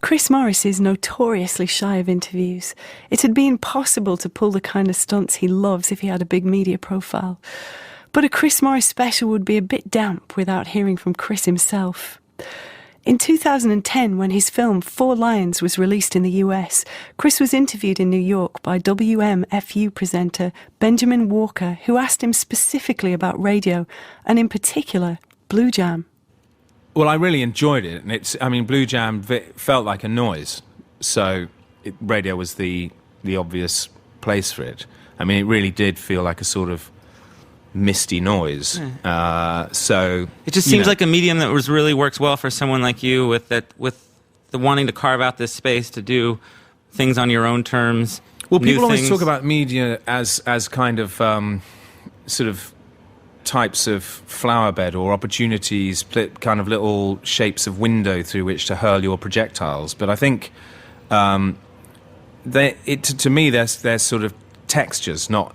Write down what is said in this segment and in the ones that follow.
Chris Morris is notoriously shy of interviews. It had been possible to pull the kind of stunts he loves if he had a big media profile. But a Chris Morris special would be a bit damp without hearing from Chris himself. In 2010, when his film Four Lions was released in the US, Chris was interviewed in New York by WMFU presenter Benjamin Walker, who asked him specifically about radio, and in particular, Blue Jam. Well, I really enjoyed it, and Blue Jam felt like a noise, so radio was the obvious place for it. I mean, it really did feel like a sort of misty noise. So it just seems like a medium that really works well for someone like you, with the wanting to carve out this space to do things on your own terms. Well, people always talk about media as kind of sort of types of flower bed or opportunities, kind of little shapes of window through which to hurl your projectiles. But I think to me they're sort of textures, not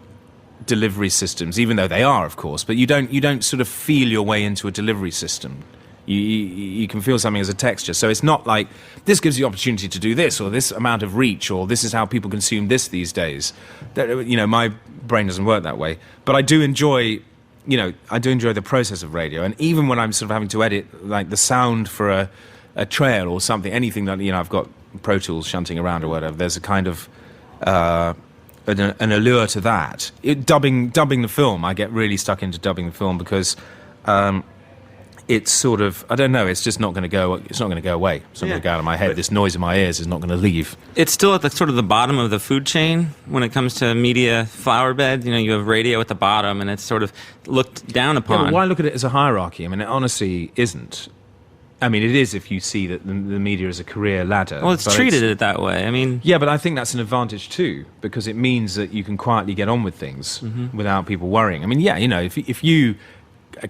delivery systems, even though they are, of course. But you don't sort of feel your way into a delivery system. You can feel something as a texture. So it's not like this gives you opportunity to do this, or this amount of reach, or this is how people consume this these days. My brain doesn't work that way. But I do enjoy the process of radio, and even when I'm sort of having to edit like the sound for a trail or something, anything that I've got Pro Tools shunting around or whatever. There's a kind of an allure to that. Dubbing the film, I get really stuck into dubbing the film because it's sort of, I don't know, it's just not going to go. It's not going to go away. It's not going to go out of my head. This noise in my ears is not going to leave. It's still at the sort of the bottom of the food chain when it comes to media flower bed. You have radio at the bottom, and it's sort of looked down upon. Yeah, but why look at it as a hierarchy? I mean, it honestly isn't. I mean, it is if you see that the media is a career ladder. Well, it's treated it that way. I mean, yeah, but I think that's an advantage too, because it means that you can quietly get on with things without people worrying. I mean, yeah, if you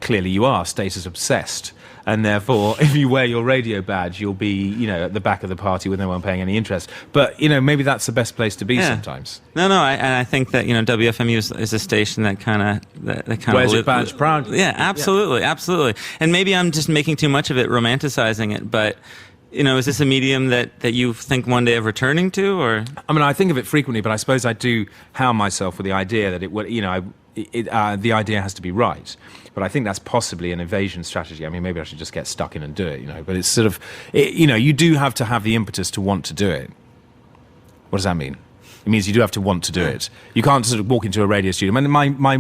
clearly you are status obsessed, and therefore if you wear your radio badge, you'll be at the back of the party with no one paying any interest. But maybe that's the best place to be sometimes. I think that WFMU is a station that kind of wears its badge proudly. Yeah, absolutely. And maybe I'm just making too much of it, romanticizing it, but is this a medium that you think one day of returning to? Or I think of it frequently, but I suppose I do hound myself with the idea that the idea has to be right. But I think that's possibly an evasion strategy. I mean, maybe I should just get stuck in and do it, But it's sort of, you do have to have the impetus to want to do it. What does that mean? It means you do have to want to do it. You can't sort of walk into a radio studio. I mean,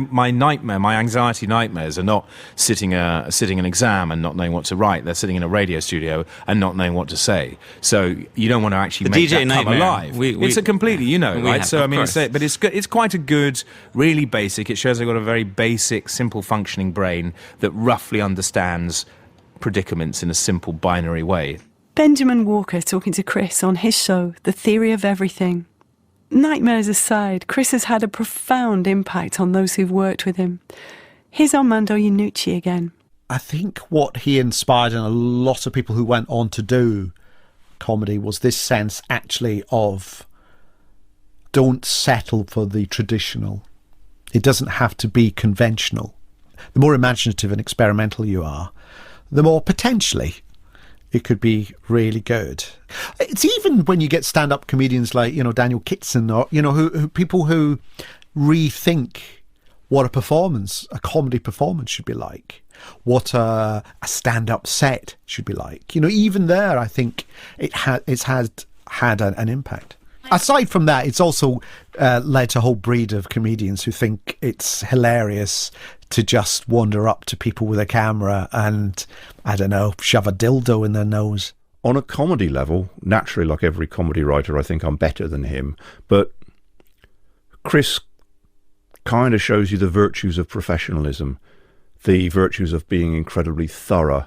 my nightmare, my anxiety nightmares are not sitting an exam and not knowing what to write. They're sitting in a radio studio and not knowing what to say. So you don't want to actually make DJ that come alive. It's a completely, right? So but it's quite a good, really basic. It shows I've got a very basic, simple functioning brain that roughly understands predicaments in a simple binary way. Benjamin Walker talking to Chris on his show, The Theory of Everything. Nightmares aside, Chris has had a profound impact on those who've worked with him. Here's Armando Iannucci again. I think what he inspired in a lot of people who went on to do comedy was this sense actually of don't settle for the traditional. It doesn't have to be conventional. The more imaginative and experimental you are, the more potentially it could be really good. It's even when you get stand-up comedians like, Daniel Kitson, or, who people who rethink what a comedy performance should be like, what a stand-up set should be like. Even there, I think it's had an impact. Aside from that, it's also led to a whole breed of comedians who think it's hilarious to just wander up to people with a camera and, I don't know, shove a dildo in their nose. On a comedy level, naturally, like every comedy writer, I think I'm better than him. But Chris kind of shows you the virtues of professionalism, the virtues of being incredibly thorough,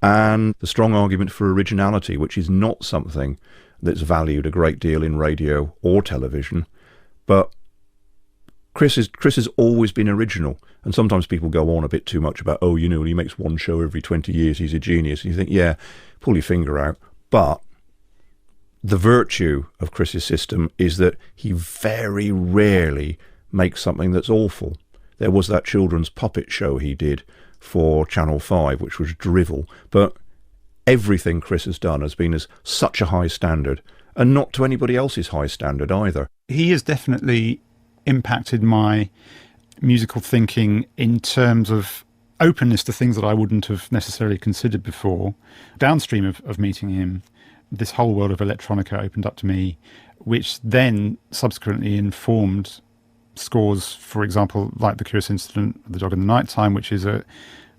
and the strong argument for originality, which is not something that's valued a great deal in radio or television. But Chris has always been original, and sometimes people go on a bit too much about, he makes one show every 20 years, he's a genius. And you think, yeah, pull your finger out. But the virtue of Chris's system is that he very rarely makes something that's awful. There was that children's puppet show he did for Channel 5, which was drivel, but everything Chris has done has been as such a high standard, and not to anybody else's high standard either. He has definitely impacted my musical thinking in terms of openness to things that I wouldn't have necessarily considered before. Downstream of meeting him, this whole world of electronica opened up to me, which then subsequently informed scores, for example, like The Curious Incident of the Dog in the Nighttime, which is a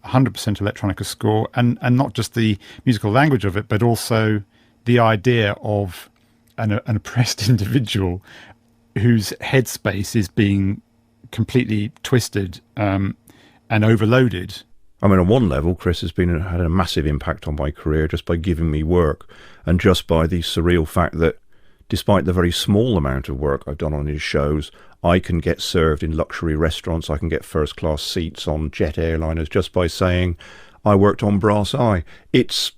100% electronica score, and not just the musical language of it, but also the idea of an oppressed individual whose headspace is being completely twisted and overloaded. I mean, on one level, Chris has had a massive impact on my career just by giving me work, and just by the surreal fact that despite the very small amount of work I've done on his shows, I can get served in luxury restaurants, I can get first-class seats on jet airliners just by saying I worked on Brass Eye. It's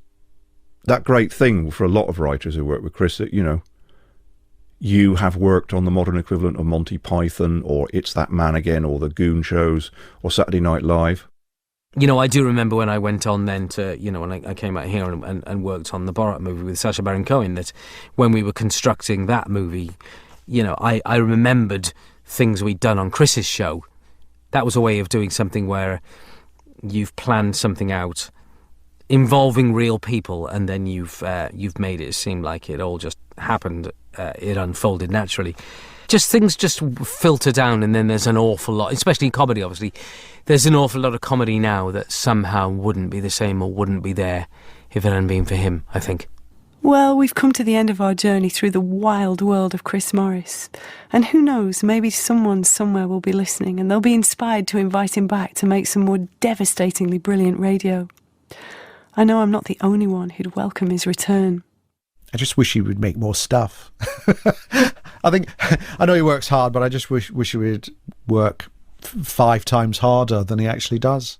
that great thing for a lot of writers who work with Chris that, you have worked on the modern equivalent of Monty Python, or It's That Man Again, or the Goon shows, or Saturday Night Live. I do remember when I went on then to, when I came out here and worked on the Borat movie with Sacha Baron Cohen, that when we were constructing that movie, I remembered things we'd done on Chris's show. That was a way of doing something where you've planned something out involving real people, and then you've made it seem like it all just happened. It unfolded naturally. Things just filter down, and then there's an awful lot, especially in comedy, obviously. There's an awful lot of comedy now that somehow wouldn't be the same or wouldn't be there if it hadn't been for him, I think. Well, we've come to the end of our journey through the wild world of Chris Morris. And who knows, maybe someone somewhere will be listening and they'll be inspired to invite him back to make some more devastatingly brilliant radio. I know I'm not the only one who'd welcome his return. I just wish he would make more stuff. I know he works hard, but I just wish he would work 5 times harder than he actually does.